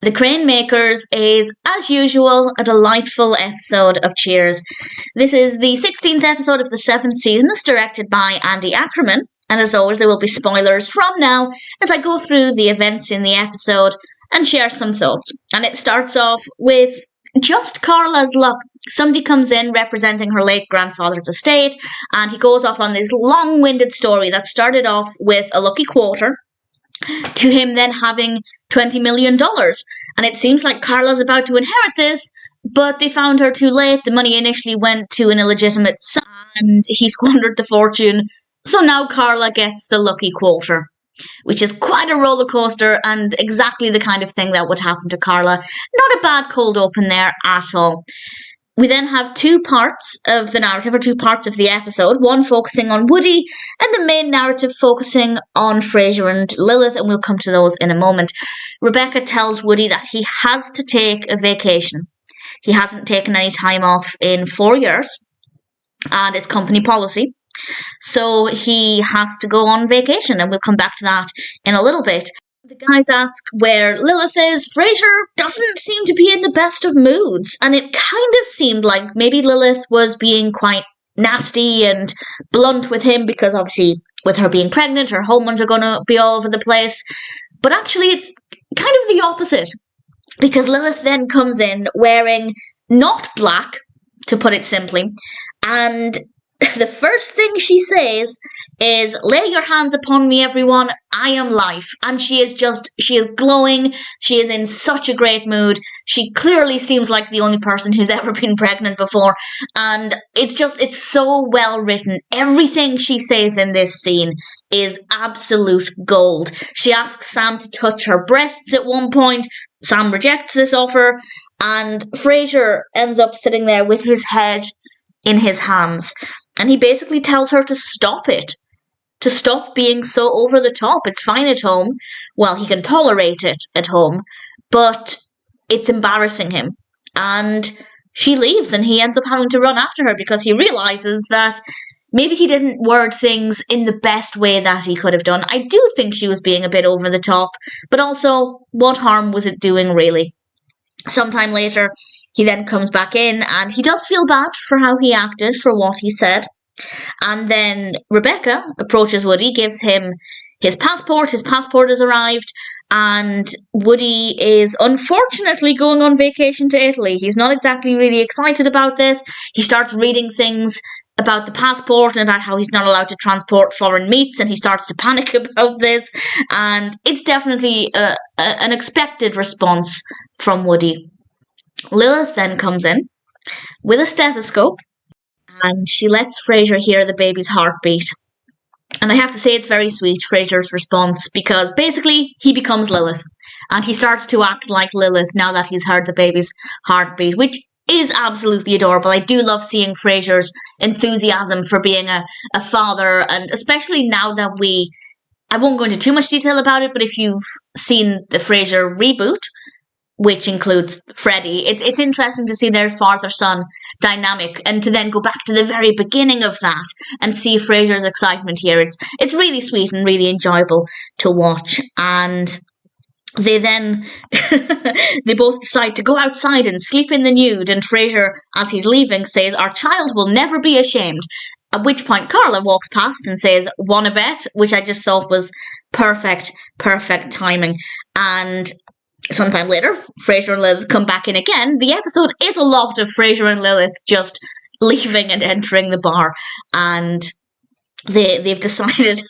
The Cranemakers is, as usual, a delightful episode of Cheers. This is the 16th episode of the 7th season. It's directed by Andy Ackerman, and as always there will be spoilers from now as I go through the events in the episode and share some thoughts. And it starts off with just Carla's luck. Somebody comes in representing her late grandfather's estate, and he goes off on this long-winded story that started off with a lucky quarter, to him then having $20 million. And it seems like Carla's about to inherit this, but they found her too late. The money initially went to an illegitimate son, and he squandered the fortune. So now Carla gets the lucky quarter, which is quite a roller coaster and exactly the kind of thing that would happen to Carla. Not a bad cold open there at all. We then have two parts of the narrative, or two parts of the episode, one focusing on Woody and the main narrative focusing on Frasier and Lilith, and we'll come to those in a moment. Rebecca tells Woody that he has to take a vacation. He hasn't taken any time off in 4 years, and it's company policy. So he has to go on vacation, and we'll come back to that in a little bit. The guys ask where Lilith is. Frasier doesn't seem to be in the best of moods, and it kind of seemed like maybe Lilith was being quite nasty and blunt with him because obviously with her being pregnant, her hormones are going to be all over the place. But actually it's kind of the opposite, because Lilith then comes in wearing not black, to put it simply, and the first thing she says is, "Lay your hands upon me, everyone. I am life." And she is glowing. She is in such a great mood. She clearly seems like the only person who's ever been pregnant before. And it's so well written. Everything she says in this scene is absolute gold. She asks Sam to touch her breasts at one point. Sam rejects this offer, and Frasier ends up sitting there with his head in his hands. And he basically tells her to stop it. To stop being so over the top. It's fine at home. Well, he can tolerate it at home. But it's embarrassing him. And she leaves, and he ends up having to run after her because he realizes that maybe he didn't word things in the best way that he could have done. I do think she was being a bit over the top. But also, what harm was it doing, really? Sometime later, he then comes back in, and he does feel bad for how he acted, for what he said. And then Rebecca approaches Woody, gives him his passport. His passport has arrived, and Woody is unfortunately going on vacation to Italy. He's not exactly really excited about this. He starts reading things about the passport and about how he's not allowed to transport foreign meats, and he starts to panic about this. And it's definitely an expected response from Woody. Lilith then comes in with a stethoscope, and she lets Frasier hear the baby's heartbeat. And I have to say it's very sweet, Frasier's response, because basically he becomes Lilith, and he starts to act like Lilith now that he's heard the baby's heartbeat, which is absolutely adorable. I do love seeing Frasier's enthusiasm for being a father, and especially now that I won't go into too much detail about it, but if you've seen the Frasier reboot, which includes Freddie, it's interesting to see their father-son dynamic, and to then go back to the very beginning of that and see Frasier's excitement here. It's really sweet and really enjoyable to watch. And they then they both decide to go outside and sleep in the nude, and Frasier, as he's leaving, says, "Our child will never be ashamed." At which point Carla walks past and says, "Wanna bet?" which I just thought was perfect timing. And sometime later, Frasier and Lilith come back in again. The episode is a lot of Frasier and Lilith just leaving and entering the bar, and they've decided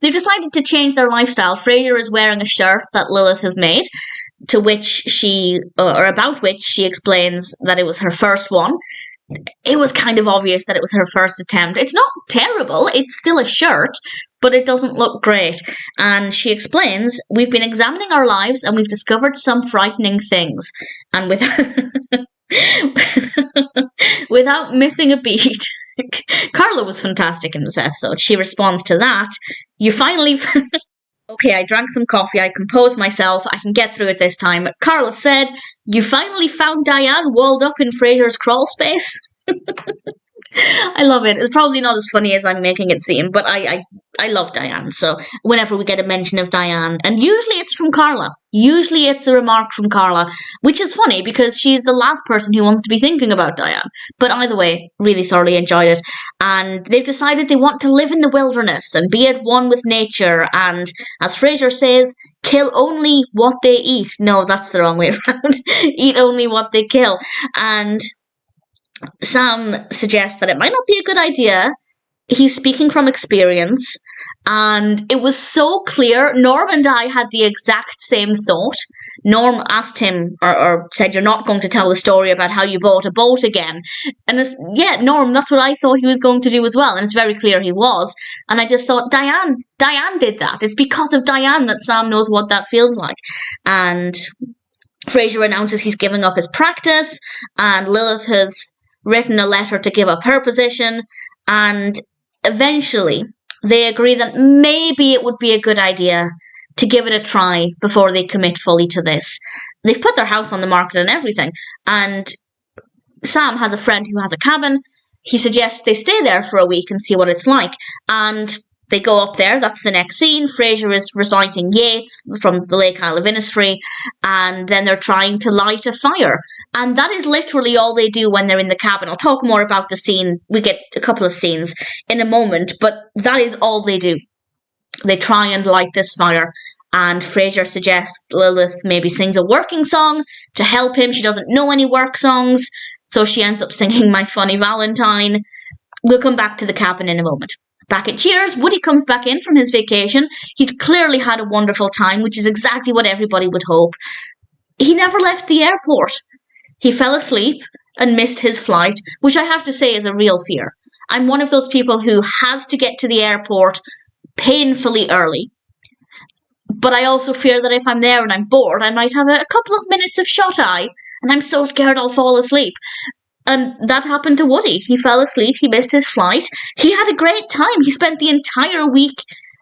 to change their lifestyle. Frasier is wearing a shirt that Lilith has made, to which about which she explains that it was her first one. It was kind of obvious that it was her first attempt. It's not terrible, it's still a shirt, but it doesn't look great. And she explains, "We've been examining our lives and we've discovered some frightening things." And without missing a beat, Carla was fantastic in this episode. She responds to that, "You finally..." "Okay, I drank some coffee, I composed myself, I can get through it this time." Carla said, "You finally found Diane walled up in Frasier's crawl space." I love it. It's probably not as funny as I'm making it seem, but I I love Diane. So whenever we get a mention of Diane, and usually it's from Carla. Usually it's a remark from Carla, which is funny because she's the last person who wants to be thinking about Diane. But either way, really thoroughly enjoyed it. And they've decided they want to live in the wilderness and be at one with nature. And as Frasier says, kill only what they eat. No, that's the wrong way around. Eat only what they kill. And Sam suggests that it might not be a good idea. He's speaking from experience, and it was so clear. Norm and I had the exact same thought. Norm asked him, or said, "You're not going to tell the story about how you bought a boat again." And yeah, Norm, that's what I thought he was going to do as well, and it's very clear he was. And I just thought, Diane did that. It's because of Diane that Sam knows what that feels like. And Frasier announces he's giving up his practice, and Lilith has written a letter to give up her position, and eventually they agree that maybe it would be a good idea to give it a try before they commit fully to this. They've put their house on the market and everything, and Sam has a friend who has a cabin. He suggests they stay there for a week and see what it's like, and they go up there. That's the next scene. Frasier is reciting Yeats from the Lake Isle of Innisfree, and then they're trying to light a fire. And that is literally all they do when they're in the cabin. I'll talk more about the scene. We get a couple of scenes in a moment, but that is all they do. They try and light this fire. And Frasier suggests Lilith maybe sings a working song to help him. She doesn't know any work songs, so she ends up singing My Funny Valentine. We'll come back to the cabin in a moment. Back at Cheers, Woody comes back in from his vacation. He's clearly had a wonderful time, which is exactly what everybody would hope. He never left the airport. He fell asleep and missed his flight, which I have to say is a real fear. I'm one of those people who has to get to the airport painfully early. But I also fear that if I'm there and I'm bored, I might have a couple of minutes of shut-eye, and I'm so scared I'll fall asleep. And that happened to Woody. He fell asleep, he missed his flight. He had a great time. He spent the entire week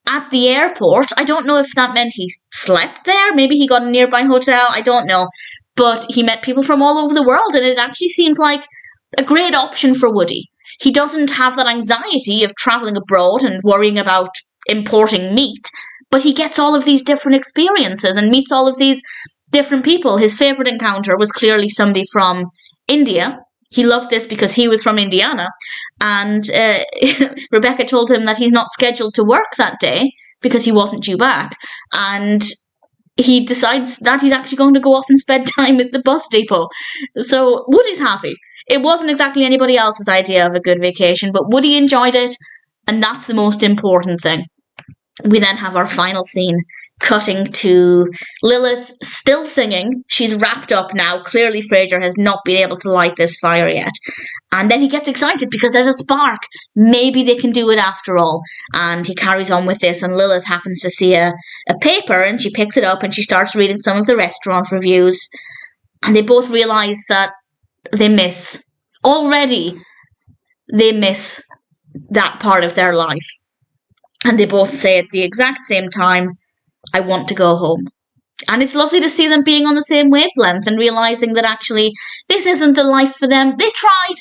at the airport. I don't know if that meant he slept there. Maybe he got a nearby hotel. I don't know. But he met people from all over the world, and it actually seems like a great option for Woody. He doesn't have that anxiety of travelling abroad and worrying about importing meat, but he gets all of these different experiences and meets all of these different people. His favourite encounter was clearly somebody from India. He loved this because he was from Indiana, and Rebecca told him that he's not scheduled to work that day because he wasn't due back, and he decides that he's actually going to go off and spend time at the bus depot. So Woody's happy. It wasn't exactly anybody else's idea of a good vacation, but Woody enjoyed it, and that's the most important thing. We then have our final scene, cutting to Lilith still singing. She's wrapped up now. Clearly Frasier has not been able to light this fire yet. And then he gets excited because there's a spark. Maybe they can do it after all. And he carries on with this, and Lilith happens to see a paper, and she picks it up and she starts reading some of the restaurant reviews. And they both realise that they miss that part of their life. And they both say at the exact same time, I want to go home. And it's lovely to see them being on the same wavelength and realising that actually this isn't the life for them. They tried.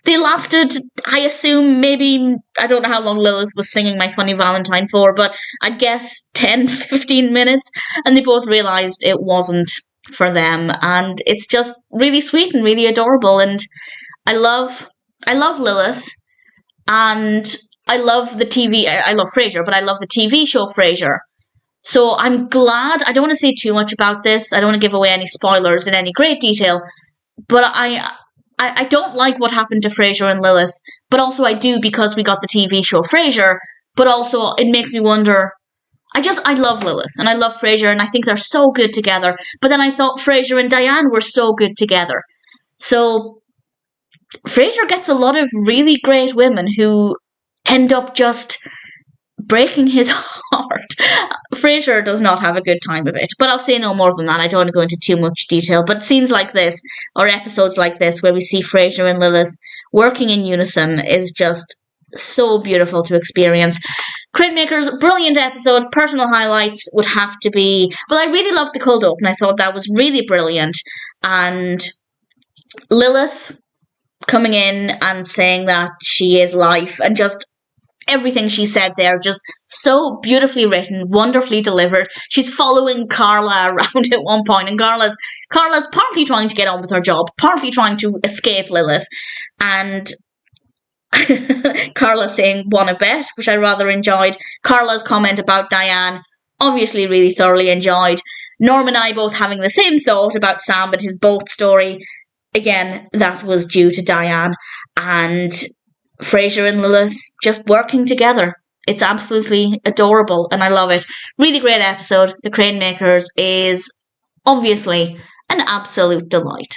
They lasted, I assume, maybe, I don't know how long Lilith was singing My Funny Valentine for, but I guess 10, 15 minutes. And they both realised it wasn't for them. And it's just really sweet and really adorable. And I love Lilith. And I love Frasier, but I love the TV show Frasier. So I'm glad. I don't want to say too much about this. I don't want to give away any spoilers in any great detail. But I don't like what happened to Frasier and Lilith. But also I do because we got the TV show Frasier. But also it makes me wonder. I love Lilith and I love Frasier, and I think they're so good together. But then I thought Frasier and Diane were so good together. So Frasier gets a lot of really great women who end up just breaking his heart. Frasier does not have a good time of it, but I'll say no more than that. I don't want to go into too much detail, but scenes like this, or episodes like this, where we see Frasier and Lilith working in unison is just so beautiful to experience. Cranemakers, brilliant episode. Personal highlights would have to be, well, I really loved the cold open. I thought that was really brilliant. And Lilith coming in and saying that she is life, and just everything she said there, just so beautifully written, wonderfully delivered. She's following Carla around at one point, and Carla's partly trying to get on with her job, partly trying to escape Lilith, and Carla saying, "Wanna bet?" which I rather enjoyed. Carla's comment about Diane, obviously really thoroughly enjoyed. Norm and I both having the same thought about Sam and his boat story. Again, that was due to Diane. And Frasier and Lilith just working together. It's absolutely adorable and I love it. Really great episode. The Cranemakers is obviously an absolute delight.